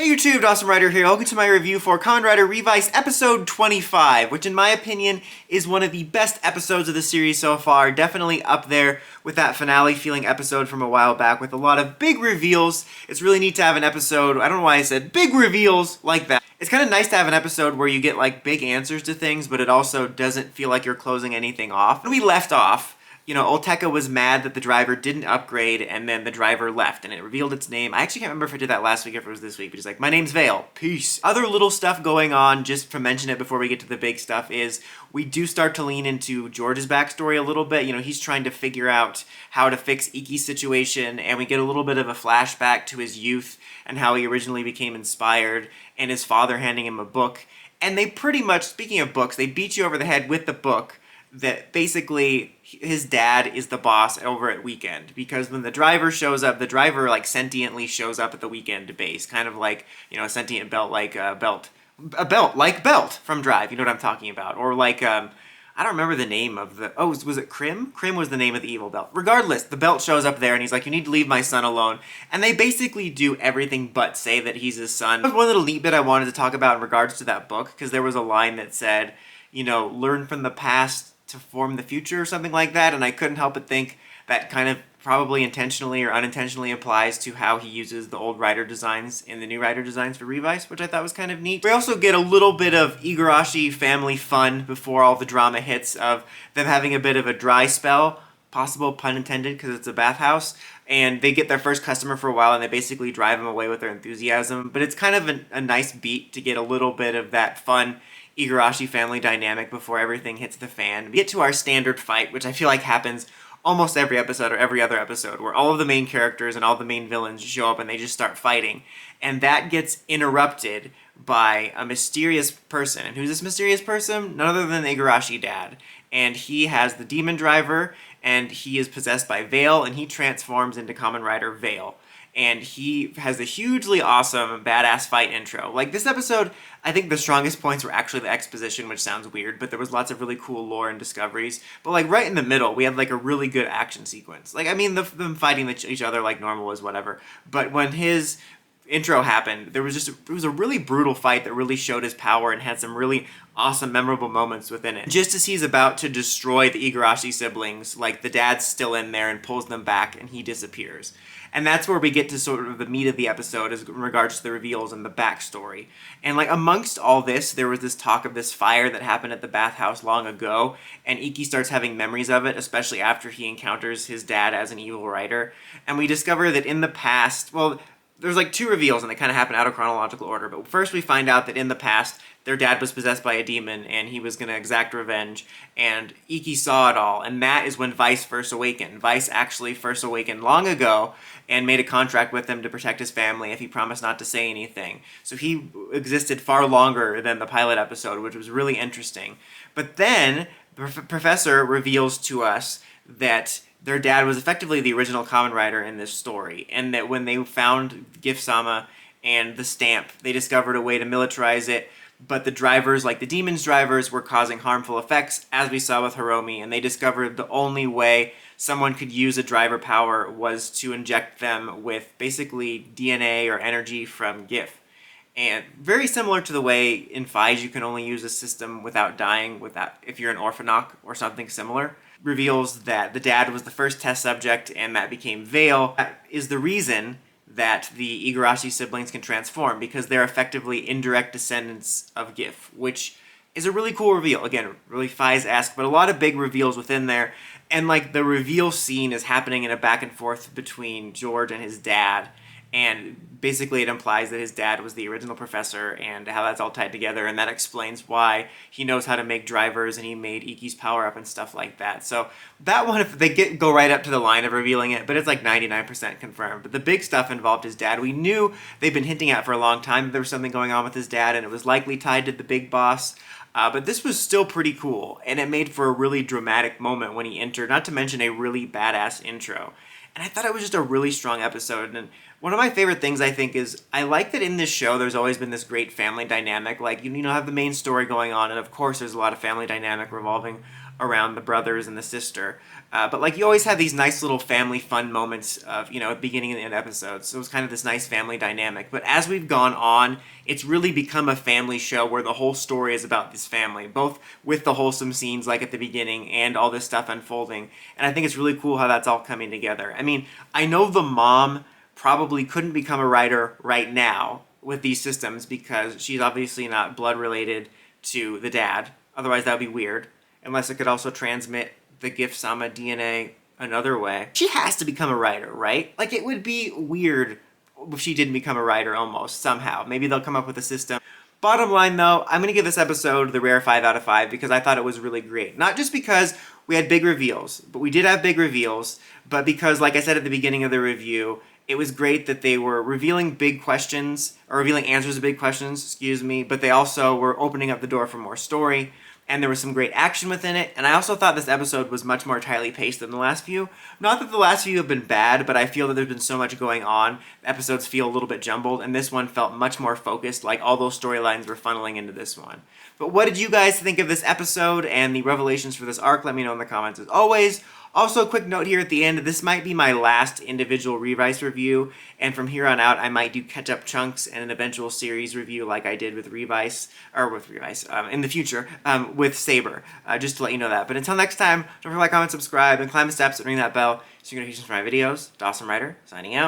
YouTube, Awesome Rider here. Welcome to my review for Kamen Rider Revice episode 25, which in my opinion is one of the best episodes of the series so far. Definitely up there with that finale feeling episode from a while back with a lot of big reveals. It's really neat to have an episode, I don't know why I said big reveals like that. It's kind of nice to have an episode where you get like big answers to things, but it also doesn't feel like you're closing anything off. When we left off, you know, Olteka was mad that the driver didn't upgrade, and then the driver left, and it revealed its name. I actually can't remember if I did that last week or if it was this week, but he's like, my name's Vail. Peace. Other little stuff going on, just to mention it before we get to the big stuff, is we do start to lean into George's backstory a little bit. You know, he's trying to figure out how to fix Iki's situation, and we get a little bit of a flashback to his youth and how he originally became inspired, and his father handing him a book. And they pretty much, speaking of books, they beat you over the head with the book that basically his dad is the boss over at Weekend, because when the driver shows up, the driver like sentiently shows up at the Weekend base, kind of like, you know, a sentient belt like a belt like Belt from Drive, you know what I'm talking about, or like I don't remember the name of the, oh, was it Krim? Krim was the name of the evil belt. Regardless, the belt shows up there and he's like, you need to leave my son alone. And they basically do everything but say that he's his son. One little neat bit I wanted to talk about in regards to that book, because there was a line that said, you know, learn from the past to form the future or something like that, and I couldn't help but think that kind of probably intentionally or unintentionally applies to how he uses the old rider designs in the new rider designs for Revice, which I thought was kind of neat. We also get a little bit of Igarashi family fun before all the drama hits of them having a bit of a dry spell, possible pun intended because it's a bathhouse, and they get their first customer for a while and they basically drive them away with their enthusiasm, but it's kind of a nice beat to get a little bit of that fun Igarashi family dynamic before everything hits the fan. We get to our standard fight, which I feel like happens almost every episode or every other episode, where all of the main characters and all the main villains show up and they just start fighting. And that gets interrupted by a mysterious person. And who's this mysterious person? None other than Igarashi Dad. And he has the demon driver, and he is possessed by Vail, and he transforms into Kamen Rider Vail. And he has a hugely awesome, badass fight intro. Like, this episode, I think the strongest points were actually the exposition, which sounds weird, but there was lots of really cool lore and discoveries. But, like, right in the middle, we had, like, a really good action sequence. Like, I mean, them fighting each other like normal was whatever. But when his intro happened, it was a really brutal fight that really showed his power and had some really awesome, memorable moments within it. Just as he's about to destroy the Igarashi siblings, like, the dad's still in there and pulls them back, and he disappears. And that's where we get to sort of the meat of the episode in regards to the reveals and the backstory. And like amongst all this, there was this talk of this fire that happened at the bathhouse long ago, and Iki starts having memories of it, especially after he encounters his dad as an evil rider. And we discover that in the past, well, there's like two reveals and they kind of happen out of chronological order, but first we find out that in the past, their dad was possessed by a demon and he was going to exact revenge, and Iki saw it all, and that is when Vice first awakened. Vice actually first awakened long ago and made a contract with him to protect his family if he promised not to say anything. So he existed far longer than the pilot episode, which was really interesting. But then the professor reveals to us that their dad was effectively the original Kamen Rider in this story, and that when they found Gift-sama and the stamp, they discovered a way to militarize it, but the drivers, like the demon's drivers, were causing harmful effects, as we saw with Hiromi, and they discovered the only way someone could use a driver power was to inject them with basically DNA or energy from GIF. And very similar to the way in Phage you can only use a system without dying, if you're an Orphanok or something similar. Reveals that the dad was the first test subject and that became Vail. That is the reason that the Igarashi siblings can transform, because they're effectively indirect descendants of GIF, which is a really cool reveal. Again, really Phage-esque, but a lot of big reveals within there. And like the reveal scene is happening in a back and forth between George and his dad, and basically it implies that his dad was the original professor and how that's all tied together, and that explains why he knows how to make drivers and he made Iki's power up and stuff like that. So that one, if they go right up to the line of revealing it, but it's like 99% confirmed. But the big stuff involved his dad. We knew they've been hinting at for a long time that there was something going on with his dad, and it was likely tied to the big boss. But this was still pretty cool, and it made for a really dramatic moment when he entered, not to mention a really badass intro. And I thought it was just a really strong episode. And one of my favorite things, I think, is I like that in this show there's always been this great family dynamic. Like, you know, have the main story going on, and of course there's a lot of family dynamic revolving around the brothers and the sister. But like you always have these nice little family fun moments of, at the beginning and end episodes. So it was kind of this nice family dynamic. But as we've gone on, it's really become a family show where the whole story is about this family, both with the wholesome scenes like at the beginning and all this stuff unfolding. And I think it's really cool how that's all coming together. I mean, I know the mom probably couldn't become a writer right now with these systems because she's obviously not blood related to the dad. Otherwise, that would be weird. Unless it could also transmit the Gift Sama DNA another way. She has to become a writer, right? Like, it would be weird if she didn't become a writer almost, somehow. Maybe they'll come up with a system. Bottom line, though, I'm going to give this episode the rare 5 out of 5 because I thought it was really great. Not just because we had big reveals, but we did have big reveals, but because, like I said at the beginning of the review, it was great that they were revealing big questions, or revealing answers to big questions, but they also were opening up the door for more story. And there was some great action within it, and I also thought this episode was much more tightly paced than the last few. Not that the last few have been bad, but I feel that there's been so much going on, the episodes feel a little bit jumbled, and this one felt much more focused, like all those storylines were funneling into this one. But what did you guys think of this episode and the revelations for this arc? Let me know in the comments as always. Also, a quick note here at the end, this might be my last individual Revice review, and from here on out I might do catch-up chunks and an eventual series review like I did with Revice, in the future, with Saber, just to let you know that. But until next time, don't forget to like, comment, subscribe, and climb the steps and ring that bell so you get notifications for my videos. Dawson Rider, signing out.